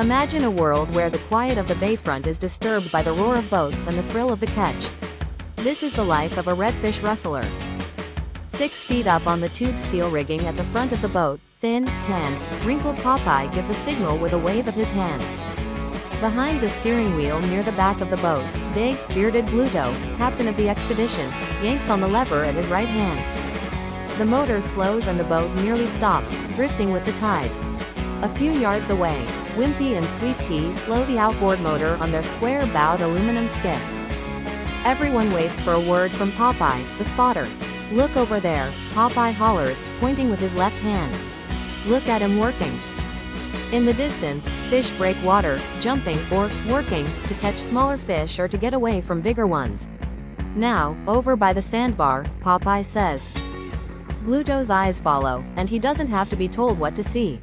Imagine a world where the quiet of the bayfront is disturbed by the roar of boats and the thrill of the catch. This is the life of a redfish rustler. 6 feet up on the tube steel rigging at the front of the boat, thin, tanned, wrinkled Popeye gives a signal with a wave of his hand. Behind the steering wheel near the back of the boat, big, bearded Bluto, captain of the expedition, yanks on the lever at his right hand. The motor slows and the boat nearly stops, drifting with the tide. A few yards away, Wimpy and Sweet Pea slow the outboard motor on their square-bowed aluminum skiff. Everyone waits for a word from Popeye, the spotter. "Look over there," Popeye hollers, pointing with his left hand. "Look at him working." In the distance, fish break water, jumping, or working, to catch smaller fish or to get away from bigger ones. "Now, over by the sandbar," Popeye says. Bluto's eyes follow, and he doesn't have to be told what to see.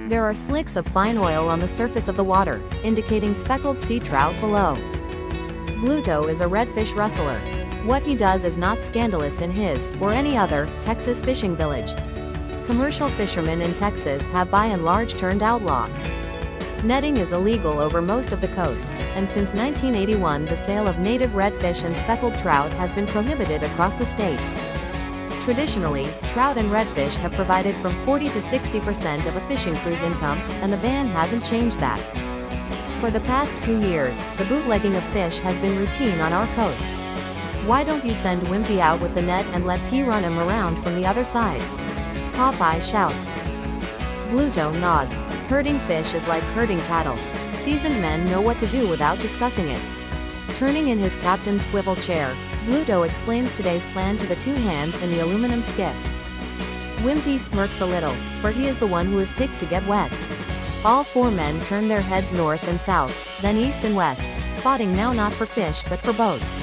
There are slicks of fine oil on the surface of the water, indicating speckled sea trout below. Bluto is a redfish rustler. What he does is not scandalous in his, or any other, Texas fishing village. Commercial fishermen in Texas have by and large turned outlaw. Netting is illegal over most of the coast, and since 1981 the sale of native redfish and speckled trout has been prohibited across the state. Traditionally, trout and redfish have provided from 40 to 60% of a fishing crew's income, and the ban hasn't changed that. For the past 2 years, the bootlegging of fish has been routine on our coast. "Why don't you send Wimpy out with the net and let P run him around from the other side?" Popeye shouts. Bluto nods. Herding fish is like herding cattle. Seasoned men know what to do without discussing it. Turning in his captain's swivel chair, Bluto explains today's plan to the two hands in the aluminum skiff. Wimpy smirks a little, for he is the one who is picked to get wet. All 4 men turn their heads north and south, then east and west, spotting now not for fish but for boats.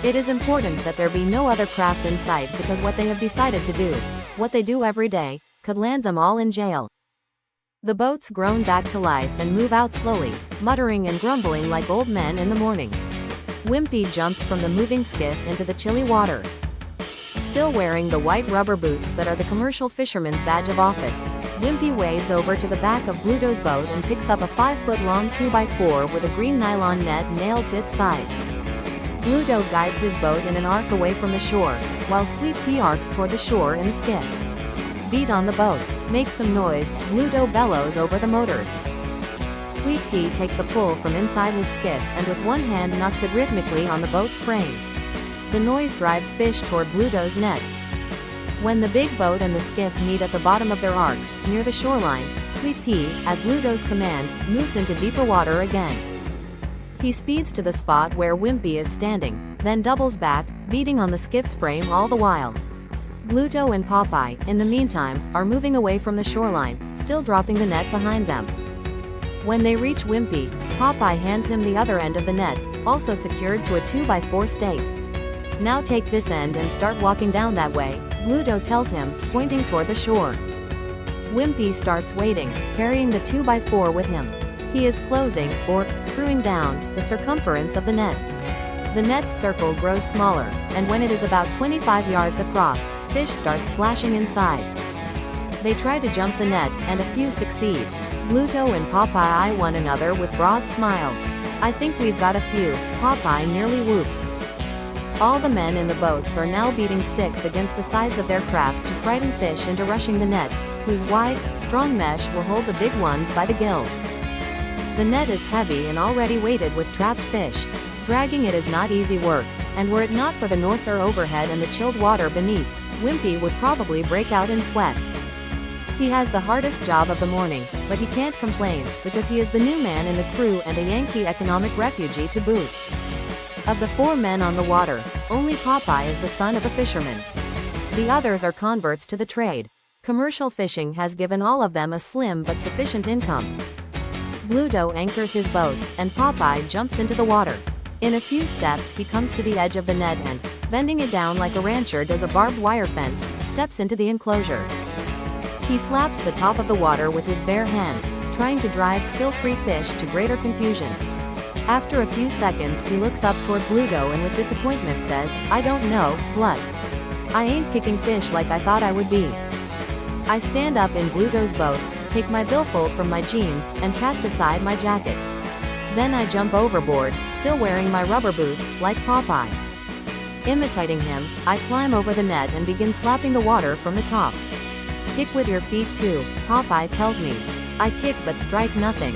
It is important that there be no other craft in sight because what they have decided to do, what they do every day, could land them all in jail. The boats groan back to life and move out slowly, muttering and grumbling like old men in the morning. Wimpy jumps from the moving skiff into the chilly water. Still wearing the white rubber boots that are the commercial fisherman's badge of office, Wimpy wades over to the back of Bluto's boat and picks up a 5-foot-long 2x4 with a green nylon net nailed to its side. Bluto guides his boat in an arc away from the shore, while Sweet Pea arcs toward the shore in the skiff. "Beat on the boat, make some noise," Bluto bellows over the motors. Sweet Pea takes a pull from inside his skiff and with one hand knocks it rhythmically on the boat's frame. The noise drives fish toward Bluto's net. When the big boat and the skiff meet at the bottom of their arcs, near the shoreline, Sweet Pea, at Bluto's command, moves into deeper water again. He speeds to the spot where Wimpy is standing, then doubles back, beating on the skiff's frame all the while. Bluto and Popeye, in the meantime, are moving away from the shoreline, still dropping the net behind them. When they reach Wimpy, Popeye hands him the other end of the net, also secured to a 2x4 stake. "Now take this end and start walking down that way," Bluto tells him, pointing toward the shore. Wimpy starts wading, carrying the 2x4 with him. He is closing, or screwing down, the circumference of the net. The net's circle grows smaller, and when it is about 25 yards across, fish start splashing inside. They try to jump the net, and a few succeed. Bluto and Popeye eye one another with broad smiles. "I think we've got a few," Popeye nearly whoops. All the men in the boats are now beating sticks against the sides of their craft to frighten fish into rushing the net, whose wide, strong mesh will hold the big ones by the gills. The net is heavy and already weighted with trapped fish. Dragging it is not easy work, and were it not for the north air overhead and the chilled water beneath, Wimpy would probably break out in sweat. He has the hardest job of the morning, but he can't complain, because he is the new man in the crew and a Yankee economic refugee to boot. Of the 4 men on the water, only Popeye is the son of a fisherman. The others are converts to the trade. Commercial fishing has given all of them a slim but sufficient income. Bluto anchors his boat, and Popeye jumps into the water. In a few steps he comes to the edge of the net and, bending it down like a rancher does a barbed wire fence, steps into the enclosure. He slaps the top of the water with his bare hands, trying to drive still-free fish to greater confusion. After a few seconds he looks up toward Bluto and with disappointment says, "I don't know, Blut. I ain't kicking fish like I thought I would be." I stand up in Bluto's boat, take my billfold from my jeans, and cast aside my jacket. Then I jump overboard, still wearing my rubber boots, like Popeye. Imitating him, I climb over the net and begin slapping the water from the top. Kick with your feet too, Popeye tells me. I kick but strike nothing.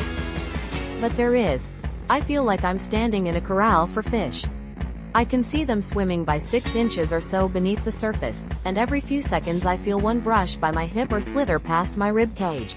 But there is. I feel like I'm standing in a corral for fish. I can see them swimming by 6 inches or so beneath the surface, and every few seconds I feel one brush by my hip or slither past my rib cage.